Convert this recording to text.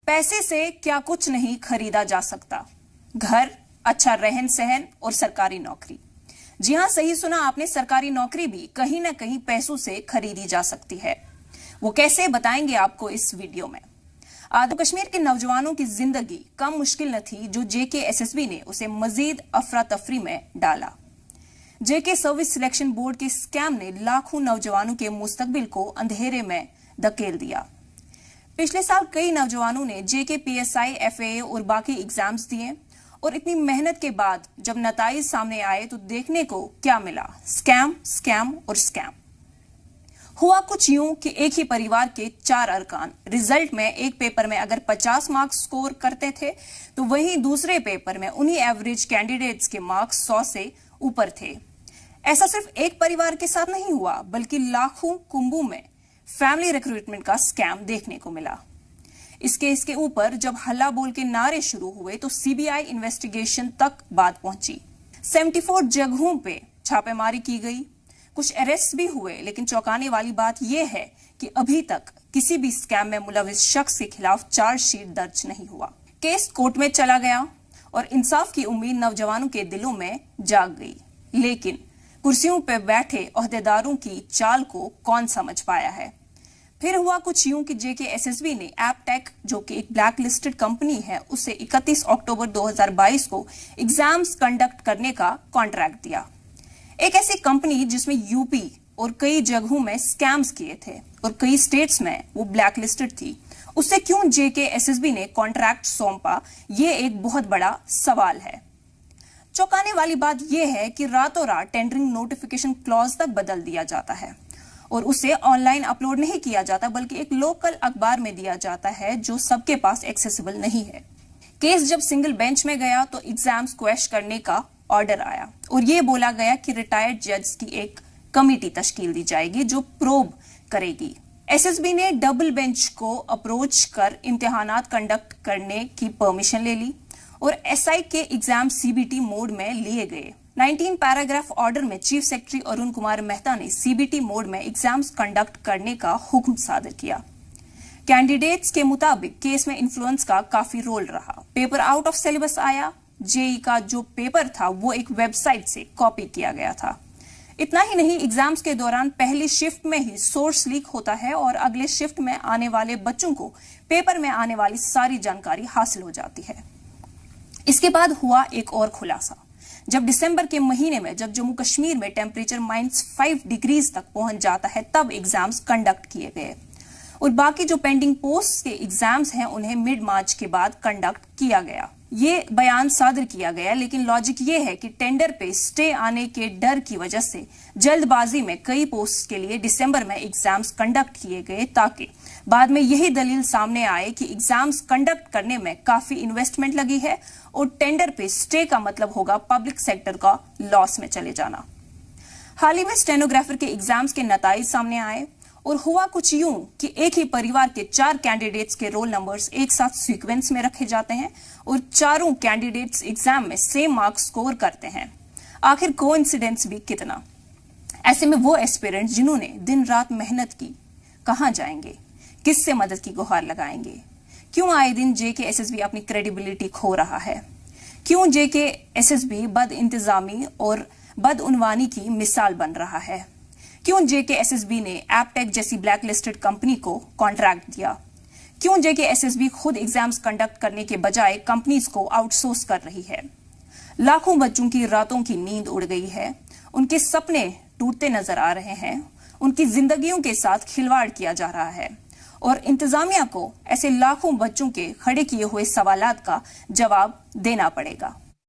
पैसे से क्या कुछ नहीं खरीदा जा सकता। घर, अच्छा रहन सहन और सरकारी नौकरी। जी हां, सही सुना आपने, सरकारी नौकरी भी कहीं ना कहीं पैसों से खरीदी जा सकती है। वो कैसे, बताएंगे आपको इस वीडियो में। आदम कश्मीर के नौजवानों की जिंदगी कम मुश्किल न थी जो JKSSB ने उसे मजीद अफरा तफरी में डाला। JK सर्विस सिलेक्शन बोर्ड के स्कैम ने लाखों नौजवानों के मुस्तकबिल को अंधेरे में धकेल दिया। पिछले साल कई नौजवानों ने JK PSI, FAA और बाकी एग्जाम्स दिए और इतनी मेहनत के बाद जब नताइज सामने आए तो देखने को क्या मिला? स्कैम, स्कैम और स्कैम। हुआ कुछ यूं कि एक ही परिवार के 4 अरकान रिजल्ट में एक पेपर में अगर 50 मार्क्स स्कोर करते थे तो वहीं दूसरे पेपर में उन्हीं एवरेज कैंडिडेट्स के मार्क्स 100 से ऊपर थे। ऐसा सिर्फ एक परिवार के साथ नहीं हुआ, बल्कि लाखों कुंभों में फैमिली रिक्रूटमेंट का स्कैम देखने को मिला। इसके ऊपर जब हल्ला बोल के नारे शुरू हुए तो CBI इन्वेस्टिगेशन तक बात पहुंची। 74 जगहों पे छापेमारी की गई, कुछ अरेस्ट भी हुए, लेकिन चौंकाने वाली बात यह है कि अभी तक किसी भी स्कैम में मुलविस शख्स के खिलाफ चार्जशीट दर्ज नहीं हुआ। केस कोर्ट में चला गया और इंसाफ की उम्मीद नौजवानों के दिलों में जाग गई, लेकिन कुर्सियों पर बैठे ओहदेदारों की चाल को कौन समझ पाया है। फिर हुआ कुछ यूं कि JKSSB ने एपटेक, जो कि एक ब्लैक लिस्टेड कंपनी है, उसे 31 अक्टूबर 2022 को एग्जाम्स कंडक्ट करने का कॉन्ट्रैक्ट दिया। एक ऐसी कंपनी जिसमें UP और कई जगहों में स्कैम्स किए थे और कई स्टेट्स में वो ब्लैक लिस्टेड थी, उससे क्यों JKSSB ने कॉन्ट्रैक्ट सौंपा, ये एक बहुत बड़ा सवाल है। चौंकाने वाली बात यह है कि रातों रात टेंडरिंग नोटिफिकेशन क्लॉज तक बदल दिया जाता है और उसे ऑनलाइन अपलोड नहीं किया जाता, बल्कि एक लोकल अखबार में दिया जाता है जो सबके पास एक्सेसिबल नहीं है। केस जब सिंगल बेंच में गया तो एग्जाम्स क्वेश्चन करने का ऑर्डर आया और ये बोला गया कि रिटायर्ड जज की एक कमेटी तश्कील दी जाएगी जो प्रोब करेगी। SSB ने डबल बेंच को अप्रोच कर इम्तिहानात कंडक्ट करने की परमिशन ले ली और SI के एग्जाम CBT मोड में लिए गए। 19 पैराग्राफ ऑर्डर में चीफ सेक्रेटरी अरुण कुमार मेहता ने CBT मोड में एग्जाम्स कंडक्ट करने का हुक्म सादर किया। कैंडिडेट्स के मुताबिक केस में इन्फ्लुएंस का काफी रोल रहा। पेपर आउट ऑफ सिलेबस आया। JEE का जो पेपर था वो एक वेबसाइट से कॉपी किया गया था। इतना ही नहीं, एग्जाम्स के दौरान पहली शिफ्ट में ही सोर्स लीक होता है और अगले शिफ्ट में आने वाले बच्चों को पेपर में आने वाली सारी जानकारी हासिल हो जाती है। इसके बाद हुआ एक और खुलासा। जब दिसंबर के महीने में जब जम्मू कश्मीर में टेम्परेचर -5 डिग्रीज तक पहुंच जाता है तब एग्जाम्स कंडक्ट किए गए और बाकी जो पेंडिंग पोस्ट के एग्जाम्स हैं उन्हें मिड मार्च के बाद कंडक्ट किया गया। ये बयान सादर किया गया, लेकिन लॉजिक ये है कि टेंडर पे स्टे आने के डर की वजह से जल्दबाजी में कई पोस्ट के लिए दिसंबर में एग्जाम्स कंडक्ट किए गए ताकि बाद में यही दलील सामने आए कि एग्जाम्स कंडक्ट करने में काफी इन्वेस्टमेंट लगी है और टेंडर पे स्टे का मतलब होगा पब्लिक सेक्टर का लॉस में चले जाना। हाल ही में स्टेनोग्राफर के एग्जाम्स के नताइज सामने आए और हुआ कुछ यूं कि एक ही परिवार के 4 कैंडिडेट्स के रोल नंबर्स एक साथ सीक्वेंस में रखे जाते हैं और चारों कैंडिडेट्स एग्जाम में सेम मार्क्स स्कोर करते हैं। आखिर कोइंसिडेंस भी कितना? ऐसे में वो एस्पिरेंट्स जिन्होंने दिन रात मेहनत की कहां जाएंगे? किससे मदद की गुहार लगाएंगे? क्यों आए दिन JKSSB अपनी क्रेडिबिलिटी खो रहा है? क्यों JKSSB बद इंतजामी और बदउनवानी की मिसाल बन रहा है? क्यों JKSSB ने एपटेक जैसी ब्लैक लिस्टेड कंपनी को कॉन्ट्रैक्ट दिया? क्यों JKSSB खुद एग्जाम्स कंडक्ट करने के बजाय कंपनीज को आउटसोर्स कर रही है? लाखों बच्चों की रातों की नींद उड़ गई है, उनके सपने टूटते नजर आ रहे हैं, उनकी जिंदगियों के साथ खिलवाड़ किया जा रहा है और इंतजामिया को ऐसे लाखों बच्चों के खड़े किए हुए सवालात का जवाब देना पड़ेगा।